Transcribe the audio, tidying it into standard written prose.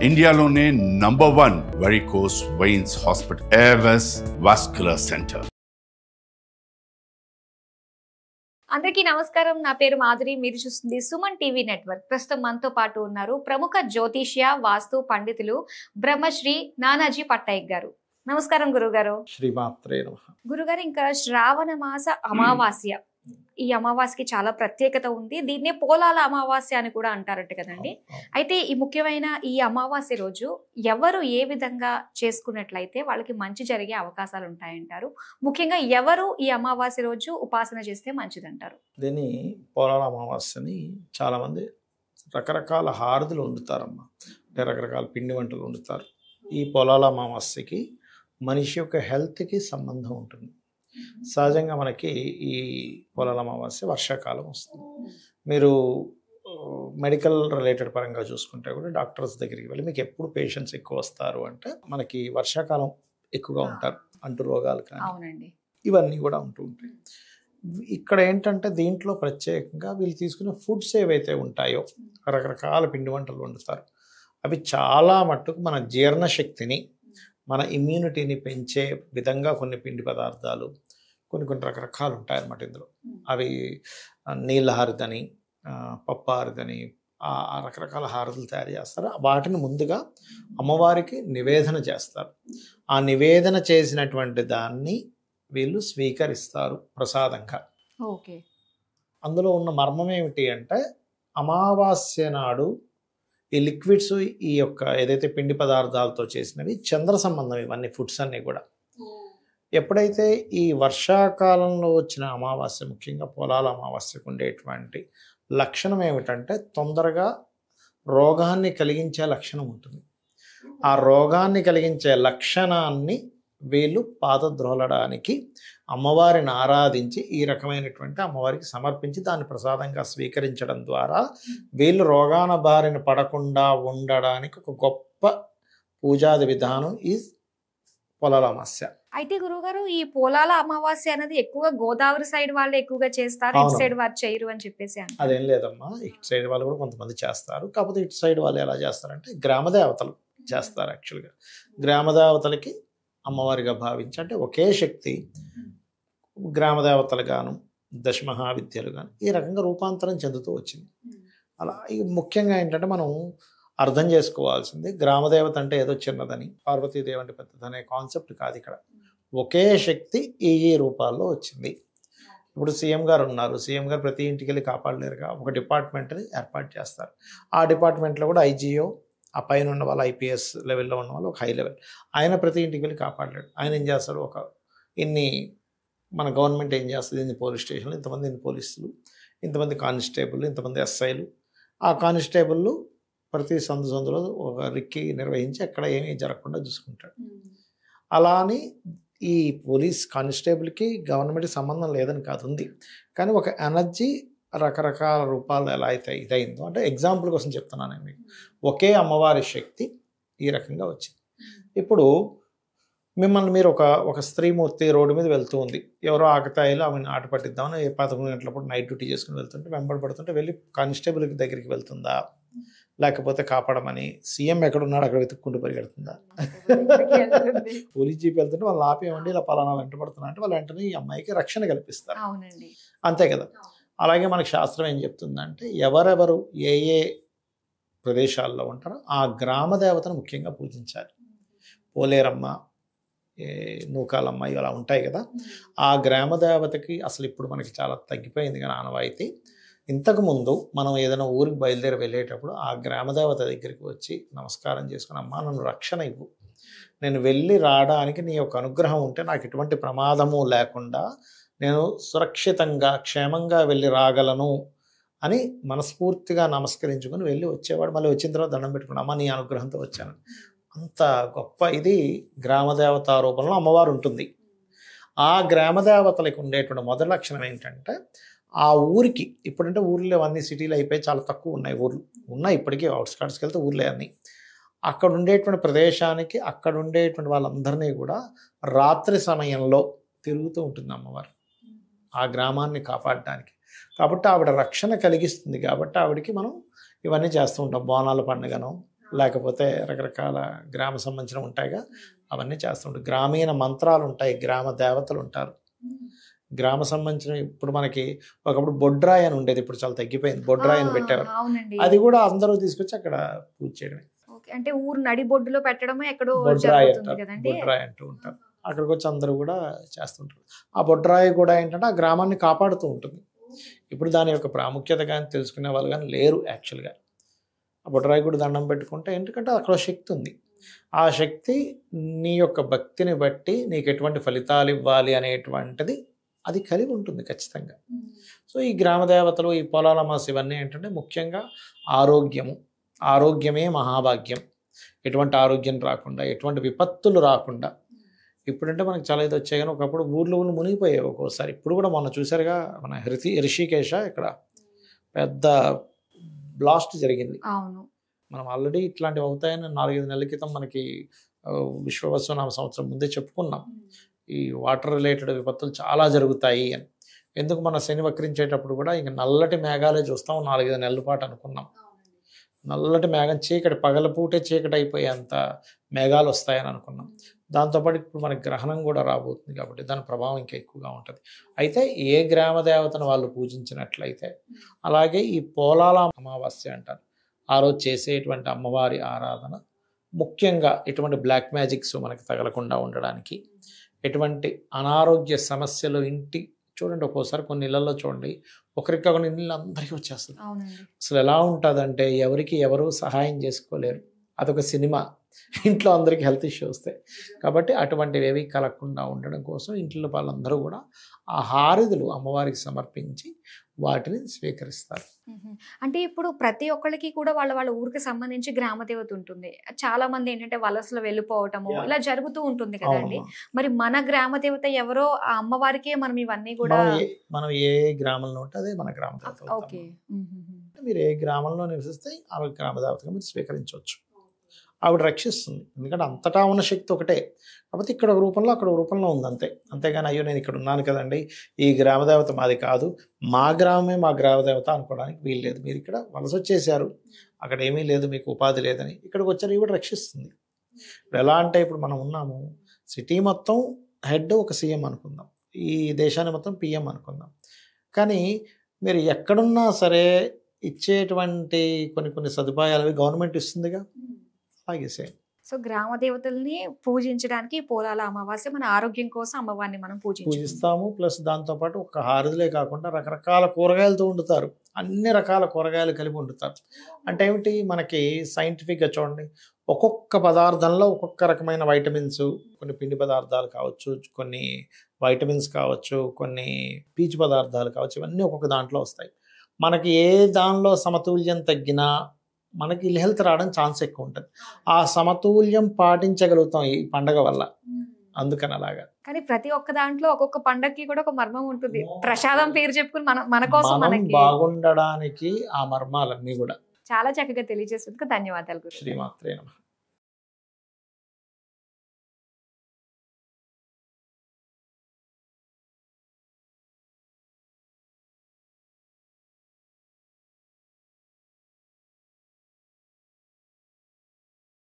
ఇండియాలోనే #1 varicose veins hospital Avis vascular centre. అందరికీ నమస్కారం. నా పేరు మాధురి. మీరు చూస్తుంది సుమన్ టీవీ నెట్వర్క్. ప్రస్తుతం మనతో పాటు ఉన్నారు ప్రముఖ జ్యోతిష్య వాస్తు పండితులు బ్రహ్మశ్రీ నానాజీ పట్నాయక్ గారు. నమస్కారం గురుగారు. శ్రీమాత్రే నమః. గురుగారు, ఇంకా శ్రావణ మాస అమావాస్య, ఈ అమావాస్యకి చాలా ప్రత్యేకత ఉంది. దీన్నే పోలాల అమావాస్య అని కూడా అంటారట కదండి. అయితే ఈ ముఖ్యమైన ఈ అమావాస్య రోజు ఎవరు ఏ విధంగా చేసుకున్నట్లయితే వాళ్ళకి మంచి జరిగే అవకాశాలు ఉంటాయంటారు? ముఖ్యంగా ఎవరు ఈ అమావాస్య రోజు ఉపాసన చేస్తే మంచిదంటారు? దీన్ని పోలాల అమావాస్యని చాలామంది రకరకాల హారతులు వండుతారమ్మా, అంటే రకరకాల పిండి వంటలు వండుతారు. ఈ పోలాల అమావాస్యకి మనిషి యొక్క హెల్త్కి సంబంధం ఉంటుంది. సహజంగా మనకి ఈ పోలాల అమావాస్య వర్షాకాలం వస్తుంది. మీరు మెడికల్ రిలేటెడ్ పరంగా చూసుకుంటే కూడా డాక్టర్స్ దగ్గరికి వెళ్ళి మీకు ఎప్పుడు పేషెంట్స్ ఎక్కువ వస్తారు అంటే మనకి వర్షాకాలం ఎక్కువగా ఉంటారు. అంటు రోగాలు కానీ ఇవన్నీ కూడా ఉంటూ ఉంటాయి. ఇక్కడ ఏంటంటే దీంట్లో ప్రత్యేకంగా వీళ్ళు తీసుకునే ఫుడ్స్ ఏవైతే ఉంటాయో రకరకాల పిండి వంటలు వండుతారు. అవి చాలా మట్టుకు మన జీర్ణశక్తిని, మన ఇమ్యూనిటీని పెంచే విధంగా కొన్ని పిండి పదార్థాలు కొన్ని రకరకాలు ఉంటాయన్నమాట ఇందులో. అవి నీళ్ళ హారదని, పప్పు హారదని, ఆ రకరకాల హారతులు తయారు చేస్తారు. వాటిని ముందుగా అమ్మవారికి నివేదన చేస్తారు. ఆ నివేదన చేసినటువంటి దాన్ని వీళ్ళు స్వీకరిస్తారు ప్రసాదంగా. ఓకే. అందులో ఉన్న మర్మం ఏమిటి అంటే అమావాస్య నాడు ఈ లిక్విడ్స్, ఈ యొక్క ఏదైతే పిండి పదార్థాలతో చేసినవి చంద్ర సంబంధం, ఇవన్నీ ఫుడ్స్ అన్నీ కూడా. ఎప్పుడైతే ఈ వర్షాకాలంలో వచ్చిన అమావాస్య, ముఖ్యంగా పోలాల అమావాస్యకు ఉండేటువంటి లక్షణం ఏమిటంటే తొందరగా రోగాన్ని కలిగించే లక్షణం ఉంటుంది. ఆ రోగాన్ని కలిగించే లక్షణాన్ని వీళ్ళు పాదద్రోలడానికి అమ్మవారిని ఆరాధించి ఈ రకమైనటువంటి అమ్మవారికి సమర్పించి దాన్ని ప్రసాదంగా స్వీకరించడం ద్వారా వీళ్ళు రోగాన బారిన పడకుండా ఉండడానికి ఒక గొప్ప పూజాది విధానం ఈ పోలాల అమావాస్య. అయితే గురుగారు, ఈ పోలాల అమావాస్య అనేది ఎక్కువగా గోదావరి సైడ్ వాళ్ళు ఎక్కువగా చేస్తారు, ఇటు సైడ్ వారు చేయరు అని చెప్పేసి. అదేం లేదమ్మా, ఇటు సైడ్ వాళ్ళు కూడా కొంతమంది చేస్తారు. కాకపోతే ఇటు సైడ్ వాళ్ళు ఎలా చేస్తారంటే గ్రామదేవతలు చేస్తారు. యాక్చువల్గా గ్రామదేవతలకి అమ్మవారిగా భావించి, అంటే ఒకే శక్తి గ్రామదేవతలు గాను దశమహావిద్యలు గాను ఈ రకంగా రూపాంతరం చెందుతూ వచ్చింది. అలా ముఖ్యంగా ఏంటంటే మనం అర్థం చేసుకోవాల్సింది, గ్రామదేవత అంటే ఏదో చిన్నదని, పార్వతీదేవి అంటే పెద్దదనే కాన్సెప్ట్ కాదు. ఇక్కడ ఒకే శక్తి ఈ రూపాల్లో వచ్చింది. ఇప్పుడు సీఎం గారు ఉన్నారు, సీఎం గారు ప్రతి ఇంటికి వెళ్ళి కాపాడలేరుగా, ఒక డిపార్ట్మెంట్ని ఏర్పాటు చేస్తారు. ఆ డిపార్ట్మెంట్లో కూడా ఐజీఓ, ఆ పైన ఉన్న వాళ్ళు ఐపీఎస్ లెవెల్లో ఉన్న వాళ్ళు ఒక హై లెవెల్, ఆయన ప్రతి ఇంటికి వెళ్ళి కాపాడలేడు. ఆయన ఏం చేస్తాడు, ఒక ఇన్ని మన గవర్నమెంట్ ఏం చేస్తుంది, ఇన్ని పోలీస్ స్టేషన్లు, ఇంతమంది ఇన్ని పోలీసులు, ఇంతమంది కానిస్టేబుల్, ఇంతమంది ఎస్ఐలు, ఆ కానిస్టేబుల్ ప్రతి సందులో ఒక రిక్కి నిర్వహించి అక్కడ ఏమీ జరగకుండా చూసుకుంటాడు. అలా అని ఈ పోలీస్ కానిస్టేబుల్కి గవర్నమెంట్కి సంబంధం లేదని కాదు, ఉంది. కానీ ఒక ఎనర్జీ రకరకాల రూపాలు ఎలా అయితే ఇదైందో, అంటే ఎగ్జాంపుల్ కోసం చెప్తున్నాను నేను మీకు. ఒకే అమ్మవారి శక్తి ఈ రకంగా వచ్చింది. ఇప్పుడు మిమ్మల్ని మీరు ఒక స్త్రీమూర్తి రోడ్డు మీద వెళ్తూ ఉంది, ఎవరో ఆకతాయిలు ఆమెను ఆట పట్టిద్దామని 11 గంటలప్పుడు నైట్ డ్యూటీ చేసుకుని వెళ్తుంటే వెంబడి పడుతుంటే వెళ్ళి కానిస్టేబుల్ దగ్గరికి వెళ్తుందా, లేకపోతే కాపాడమని సీఎం ఎక్కడున్నాడు అక్కడ వెతుక్కుంటూ పరిగెడుతుందా? పోలీస్ జీప్ వెళ్తుంటే వాళ్ళు ఆపేయండి, ఇలా పలానా వెంటబడుతున్నా అంటే వాళ్ళు వెంటనే ఈ అమ్మాయికి రక్షణ కల్పిస్తారు. అంతే కదా. అలాగే మనకి శాస్త్రం ఏం చెప్తుందంటే ఎవరెవరు ఏ ఏ ప్రదేశాల్లో ఉంటారో ఆ గ్రామ దేవతను ముఖ్యంగా పూజించాలి. పోలేరమ్మ, నూకాలమ్మ ఇలా ఉంటాయి కదా, ఆ గ్రామ దేవతకి అసలు ఇప్పుడు మనకి చాలా తగ్గిపోయింది కానీ ఆనవాయితీ. ఇంతకుముందు మనం ఏదైనా ఊరికి బయలుదేరి వెళ్ళేటప్పుడు ఆ గ్రామదేవత దగ్గరికి వచ్చి నమస్కారం చేసుకుని, అమ్మ నన్ను రక్షణ ఇవ్వు, నేను వెళ్ళి రావడానికి నీ యొక్క అనుగ్రహం ఉంటే నాకు ఎటువంటి ప్రమాదము లేకుండా నేను సురక్షితంగా క్షేమంగా వెళ్ళి రాగలను అని మనస్ఫూర్తిగా నమస్కరించుకొని వెళ్ళి వచ్చేవాడు. మళ్ళీ వచ్చిన తర్వాత దండం పెట్టుకుని, అమ్మ నీ అనుగ్రహంతో వచ్చాను. అంత గొప్ప ఇది గ్రామదేవత రూపంలో అమ్మవారు ఉంటుంది. ఆ గ్రామదేవతలకు ఉండేటువంటి మొదటి లక్షణం ఏంటంటే ఆ ఊరికి, ఇప్పుడంటే ఊర్లో అన్ని సిటీలు అయిపోయి చాలా తక్కువ ఉన్నాయి, ఊర్లు ఉన్నాయి ఇప్పటికీ, అవుట్స్కట్స్కి వెళ్తే ఊర్లే అన్నీ. అక్కడ ఉండేటువంటి ప్రదేశానికి అక్కడ ఉండేటువంటి వాళ్ళందరినీ కూడా రాత్రి సమయంలో తిరుగుతూ ఉంటుంది అమ్మవారు ఆ గ్రామాన్ని కాపాడడానికి. కాబట్టి ఆవిడ రక్షణ కలిగిస్తుంది. కాబట్టి ఆవిడకి మనం ఇవన్నీ చేస్తూ ఉంటాం. బోనాల పండుగను లేకపోతే రకరకాల గ్రామ సంబంధించిన ఉంటాయిగా, అవన్నీ చేస్తుంటారు. గ్రామీణ మంత్రాలు ఉంటాయి, గ్రామ దేవతలు ఉంటారు. గ్రామ సంబంధించిన ఇప్పుడు మనకి ఒకప్పుడు బొడ్రాయి అని ఉండేది, ఇప్పుడు చాలా తగ్గిపోయింది. బొడ్రాయి అని పెట్టారు, అది కూడా అందరూ తీసుకొచ్చి అక్కడ పూజ చేయడమే. అంటే ఊరు నడి బొడ్డులో పెట్టడమే ఎక్కడో బొడ్రాయి అంటారు, బొడ్రాయి అంటూ ఉంటారు. అక్కడికి వచ్చి అందరూ కూడా చేస్తుంటారు. ఆ బొడ్రాయి కూడా ఏంటంటే ఆ గ్రామాన్ని కాపాడుతూ ఉంటుంది. ఇప్పుడు దాని యొక్క ప్రాముఖ్యత కానీ తెలుసుకునే వాళ్ళు కానీ లేరు యాక్చువల్గా. ఆ బొడ్రాయి కూడా దండం పెట్టుకుంటే ఎందుకంటే అక్కడ శక్తి ఉంది. ఆ శక్తి నీ యొక్క భక్తిని బట్టి నీకు ఎటువంటి ఫలితాలు ఇవ్వాలి అనేటువంటిది అది కలిగి ఉంటుంది ఖచ్చితంగా. సో ఈ గ్రామ దేవతలు, ఈ పొలాల అమావాస్య ఇవన్నీ ఏంటంటే ముఖ్యంగా ఆరోగ్యమే మహాభాగ్యం. ఎటువంటి ఆరోగ్యం రాకుండా, ఎటువంటి విపత్తులు రాకుండా. ఇప్పుడంటే మనకు చాలా ఇది వచ్చాయి కానీ ఒకప్పుడు ఊర్లు మునిగిపోయాయి ఒక్కోసారి. ఇప్పుడు కూడా మొన్న చూసారుగా మన రిషికేశ ఇక్కడ పెద్ద బ్లాస్ట్ జరిగింది. మనం ఆల్రెడీ ఇట్లాంటివి అవుతాయని 4-5 నెలల క్రితం మనకి విశ్వవత్సనామ సంవత్సరం ముందే చెప్పుకున్నాం. ఈ వాటర్ రిలేటెడ్ విపత్తులు చాలా జరుగుతాయి అని. ఎందుకు మన శని వక్రించేటప్పుడు కూడా ఇంక నల్లటి మేఘాలే చూస్తాం 4-5 నెలల పాటు అనుకున్నాం. నల్లటి మేఘం చీకటి, పగలపూటే చీకటి అయిపోయేంత మేఘాలు వస్తాయని అనుకున్నాం. దాంతోపాటు ఇప్పుడు మనకి గ్రహణం కూడా రాబోతుంది కాబట్టి దాని ప్రభావం ఇంకా ఎక్కువగా ఉంటుంది. అయితే ఏ గ్రామ దేవతను వాళ్ళు పూజించినట్లయితే, అలాగే ఈ పోలాల అమావాస్య అంటారు, ఆ రోజు చేసేటువంటి అమ్మవారి ఆరాధన ముఖ్యంగా ఎటువంటి బ్లాక్ మ్యాజిక్స్ మనకి తగలకుండా ఉండడానికి, ఎటువంటి అనారోగ్య సమస్యలు ఇంటి చూడండి ఒక్కోసారి కొన్ని ఇళ్లలో చూడండి ఒకరికి ఒక ఇల్లు అందరికీ వచ్చేస్తుంది. అసలు ఎలా ఉంటుందంటే ఎవరికి ఎవరు సహాయం చేసుకోలేరు. అదొక సినిమా, ఇంట్లో అందరికీ హెల్త్ ఇష్యూ వస్తాయి. కాబట్టి అటువంటివి ఏవి కలగకుండా ఉండడం కోసం ఇంట్లో వాళ్ళందరూ కూడా ఆ హారతులు అమ్మవారికి సమర్పించి వాటిని స్వీకరిస్తారు. అంటే ఇప్పుడు ప్రతి ఒక్కరికి కూడా వాళ్ళ ఊరికి సంబంధించి గ్రామ దేవత ఉంటుంది. చాలా మంది ఏంటంటే వలసలో వెళ్ళిపోవటము ఇలా జరుగుతూ ఉంటుంది కదండి. మరి మన గ్రామ దేవత ఎవరో ఆ అమ్మవారికే మనం ఇవన్నీ కూడా మనం ఏ గ్రామంలో ఉంటే అదే మన గ్రామ దేవత. మీరు ఏ గ్రామంలో నివసిస్తే ఆ గ్రామ దేవతగా మీరు స్వీకరించవచ్చు. ఆవిడ రక్షిస్తుంది, ఎందుకంటే అంతటా ఉన్న శక్తి ఒకటే. కాకపోతే ఇక్కడ ఒక రూపంలో అక్కడ ఒక రూపంలో ఉంది అంతే. అంతేగాని అయ్యో నేను ఇక్కడ ఉన్నాను కదండి, ఈ గ్రామదేవత మాది కాదు, మా గ్రామమే మా గ్రామదేవత అనుకోవడానికి వీలు లేదు. మీరు ఇక్కడ వలస వచ్చేసారు, అక్కడ ఏమీ లేదు, మీకు ఉపాధి లేదని ఇక్కడికి వచ్చారు, ఇవి రక్షిస్తుంది. ఇప్పుడు ఎలా అంటే ఇప్పుడు మనం ఉన్నాము, సిటీ మొత్తం హెడ్ ఒక సీఎం అనుకుందాం, ఈ దేశాన్ని మొత్తం పిఎం అనుకుందాం. కానీ మీరు ఎక్కడున్నా సరే ఇచ్చేటువంటి కొన్ని సదుపాయాలు గవర్నమెంట్ ఇస్తుందిగా, అలాగే సేమ్. సో గ్రామ దేవతల్ని పూజించడానికి పోలాల అమావాస్య మన ఆరోగ్యం కోసం అమ్మవారిని మనం పూజిస్తాము. ప్లస్ దాంతోపాటు ఒక హారతులే కాకుండా రకరకాల కూరగాయలతో వండుతారు, అన్ని రకాల కూరగాయలు కలిపి వండుతారు. అంటే ఏమిటి, మనకి సైంటిఫిక్గా చూడండి, ఒక్కొక్క పదార్థంలో ఒక్కొక్క రకమైన వైటమిన్స్, కొన్ని పిండి పదార్థాలు కావచ్చు, కొన్ని వైటమిన్స్ కావచ్చు, కొన్ని పీచు పదార్థాలు కావచ్చు, ఇవన్నీ ఒక్కొక్క దాంట్లో వస్తాయి. మనకి ఏ దానిలో సమతుల్యం తగ్గినా మనకి హెల్త్ రావడం ఛాన్స్ ఎక్కువ ఉంటుంది. ఆ సమతుల్యం పాటించగలుగుతాం ఈ పండగ వల్ల, అందుకని అలాగా. కానీ ప్రతి ఒక్క దాంట్లో ఒక్కొక్క పండగకి కూడా ఒక మర్మం ఉంటుంది. ప్రసాదం పేరు చెప్పుకుని మన కోసం బాగుండడానికి ఆ మర్మాలన్నీ కూడా చాలా చక్కగా తెలియజేసేందుకు ధన్యవాదాలు. శ్రీమాత్రే నమః.